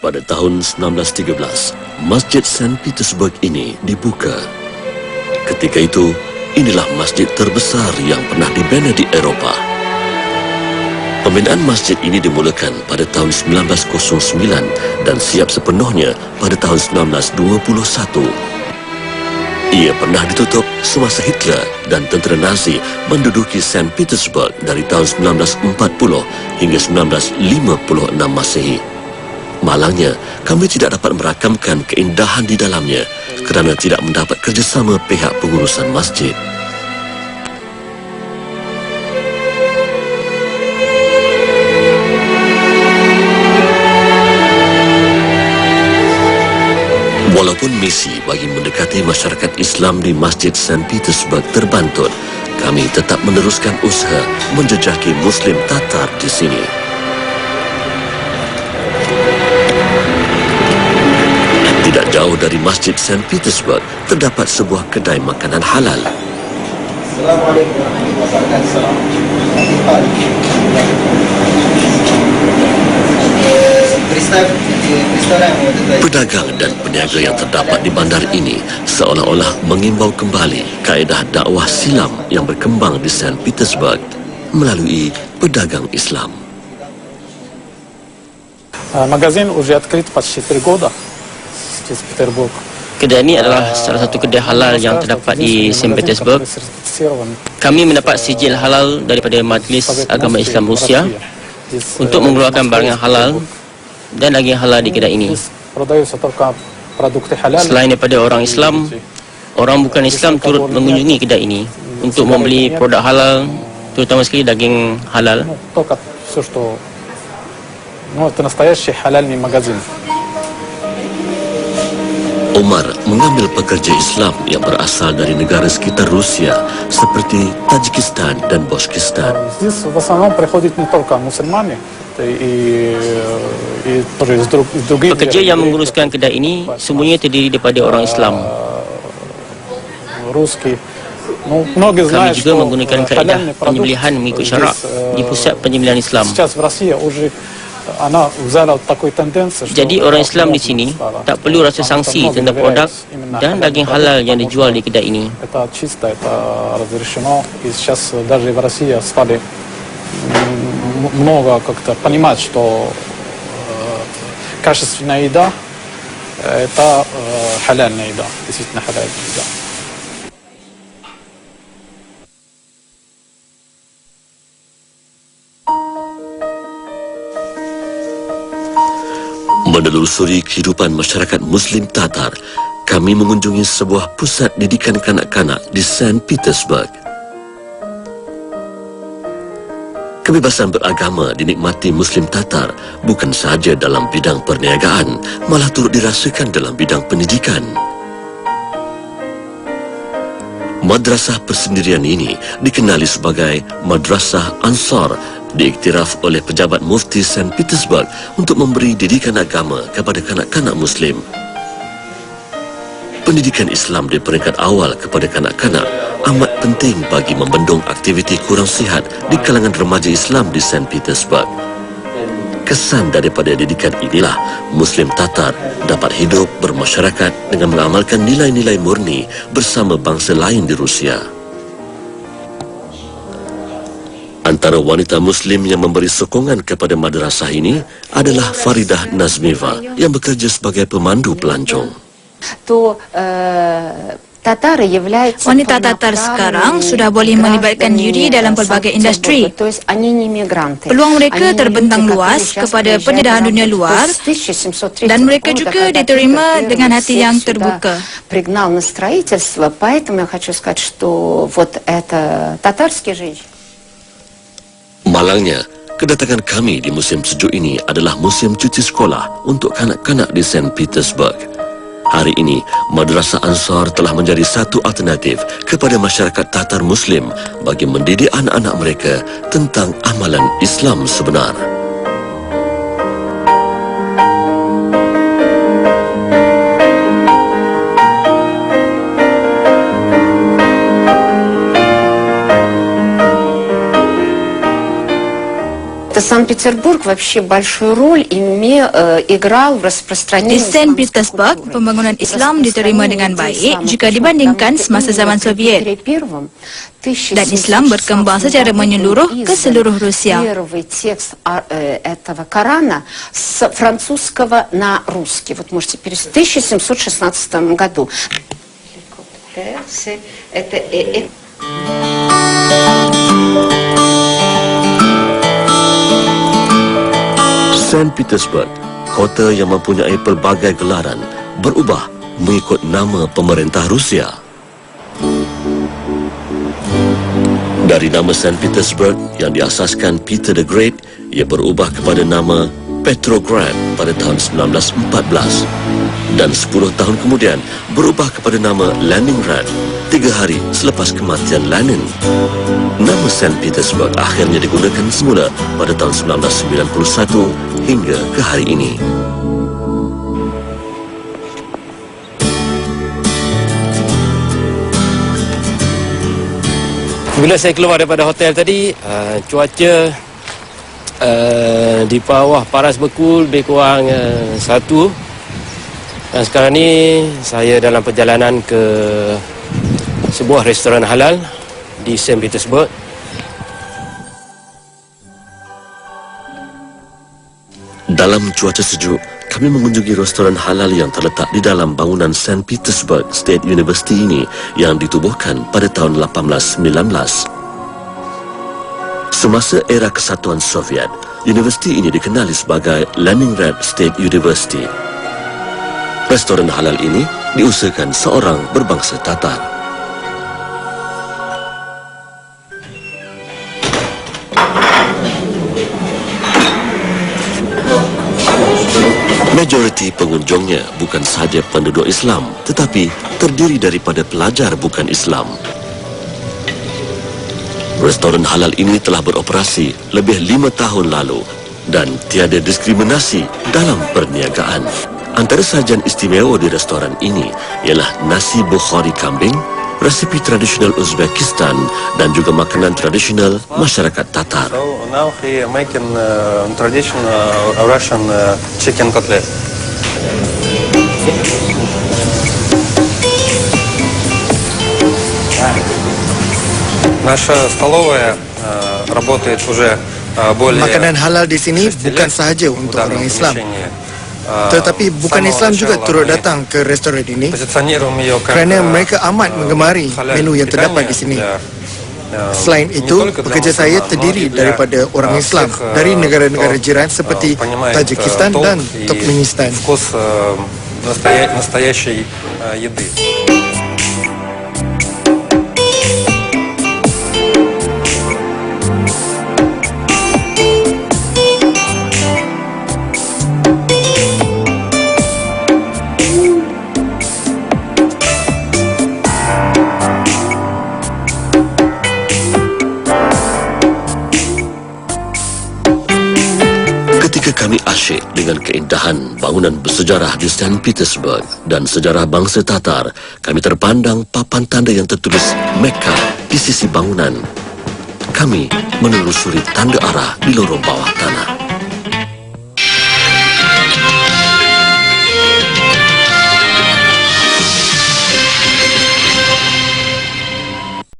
pada tahun 1913, Masjid St. Petersburg ini dibuka. Ketika itu, inilah masjid terbesar yang pernah dibina di Eropah. Pembinaan masjid ini dimulakan pada tahun 1909 dan siap sepenuhnya pada tahun 1921. Ia pernah ditutup semasa Hitler dan tentera Nazi menduduki St. Petersburg dari tahun 1940 hingga 1956 Masehi. Malangnya, kami tidak dapat merakamkan keindahan di dalamnya kerana tidak mendapat kerjasama pihak pengurusan masjid. Walaupun misi bagi mendekati masyarakat Islam di Masjid St. Petersburg terbantut, kami tetap meneruskan usaha menjejaki Muslim Tatar di sini. Tidak jauh dari Masjid St. Petersburg terdapat sebuah kedai makanan halal. Assalamualaikum warahmatullahi wabarakatuh. Pedagang dan peniaga yang terdapat di bandar ini seolah-olah mengimbau kembali kaedah dakwah silam yang berkembang di St. Petersburg melalui pedagang Islam. Magazin уже открыт почти 3 года в Петербург. Kedai ini adalah salah satu kedai halal yang terdapat di St. Petersburg. Kami mendapat sijil halal daripada Majlis Agama Islam Rusia untuk mengeluarkan barang yang halal dan daging halal di kedai ini. Selain daripada orang Islam, orang bukan Islam turut mengunjungi kedai ini untuk membeli produk halal, terutama sekali daging halal. Omar mengambil pekerja Islam yang berasal dari negara sekitar Rusia seperti Tajikistan dan Bashkistan. Pekerja yang menguruskan kedai ini semuanya terdiri daripada orang Islam. Kami juga menggunakan kaedah penyembelihan mengikut syarak di pusat penyembelihan Islam. Jadi orang Islam di sini tak perlu rasa sangsi tentang produk dan daging halal yang dijual di kedai ini. Много как-то понимать, что качественная еда это халяльная еда, действительно халяльная еда. Menelusuri kehidupan masyarakat Muslim Tatar, kami mengunjungi sebuah pusat didikan kanak-kanak di St. Petersburg. Kebebasan beragama dinikmati Muslim Tatar bukan sahaja dalam bidang perniagaan, malah turut dirasakan dalam bidang pendidikan. Madrasah persendirian ini dikenali sebagai Madrasah Ansar, diiktiraf oleh pejabat Mufti St. Petersburg untuk memberi didikan agama kepada kanak-kanak Muslim. Pendidikan Islam di peringkat awal kepada kanak-kanak amat penting bagi membendung aktiviti kurang sihat di kalangan remaja Islam di St. Petersburg. Kesan daripada didikan inilah Muslim Tatar dapat hidup bermasyarakat dengan mengamalkan nilai-nilai murni bersama bangsa lain di Rusia. Antara wanita Muslim yang memberi sokongan kepada madrasah ini adalah Faridah Nazmiva yang bekerja sebagai pemandu pelancong. Wanita Tatar sekarang sudah boleh melibatkan diri dalam pelbagai industri. Peluang mereka terbentang luas kepada pendedahan dunia luar dan mereka juga diterima dengan hati yang terbuka. Malangnya, kedatangan kami di musim sejuk ini adalah musim cuti sekolah untuk kanak-kanak di St. Petersburg. Hari ini, Madrasah Ansar telah menjadi satu alternatif kepada masyarakat Tatar Muslim bagi mendidik anak-anak mereka tentang amalan Islam sebenar. Санкт-Петербург вообще большую роль играл в распространении. Di Saint Petersburg, pembangunan Islam diterima dengan baik jika dibandingkan semasa zaman Soviet. Dan Islam berkembang secara menyeluruh ke seluruh Rusia. Первый текст этого Корана с французского на русский. Вот можете перевести. В 1716 году. Saint Petersburg, kota yang mempunyai pelbagai gelaran, berubah mengikut nama pemerintah Rusia. Dari nama Saint Petersburg yang diasaskan Peter the Great, ia berubah kepada nama Petrograd pada tahun 1914 dan 10 tahun kemudian berubah kepada nama Leningrad 3 hari selepas kematian Lenin. Nama Saint Petersburg akhirnya digunakan semula pada tahun 1991 hingga ke hari ini. Bila saya keluar daripada hotel tadi, cuaca di bawah paras bekul lebih kurang 1. Dan sekarang ni saya dalam perjalanan ke sebuah restoran halal di Saint Petersburg. Dalam cuaca sejuk, kami mengunjungi restoran halal yang terletak di dalam bangunan Saint Petersburg State University ini yang ditubuhkan pada tahun 1819. Semasa era Kesatuan Soviet, universiti ini dikenali sebagai Leningrad State University. Restoran halal ini diusahakan seorang berbangsa Tatar. Majoriti pengunjungnya bukan sahaja penduduk Islam, tetapi terdiri daripada pelajar bukan Islam. Restoran halal ini telah beroperasi lebih 5 tahun lalu dan tiada diskriminasi dalam perniagaan. Antara sajian istimewa di restoran ini ialah nasi Bukhari kambing, resipi tradisional Uzbekistan dan juga makanan tradisional masyarakat Tatar. So now he making traditional Russian chicken cutlet. Наша столовая работает уже более. Makanan halal di sini bukan sahaja untuk orang Islam, tetapi bukan Islam juga turut datang ke restoran ini kerana mereka amat menggemari menu yang terdapat di sini. Selain itu, pekerja saya terdiri daripada orang Islam dari negara-negara jiran seperti Tajikistan dan Turkmenistan. Настоящей еды. Kami asyik dengan keindahan bangunan bersejarah di Saint Petersburg dan sejarah bangsa Tatar. Kami terpandang papan tanda yang tertulis Mekka di sisi bangunan. Kami menelusuri tanda arah di lorong bawah tanah.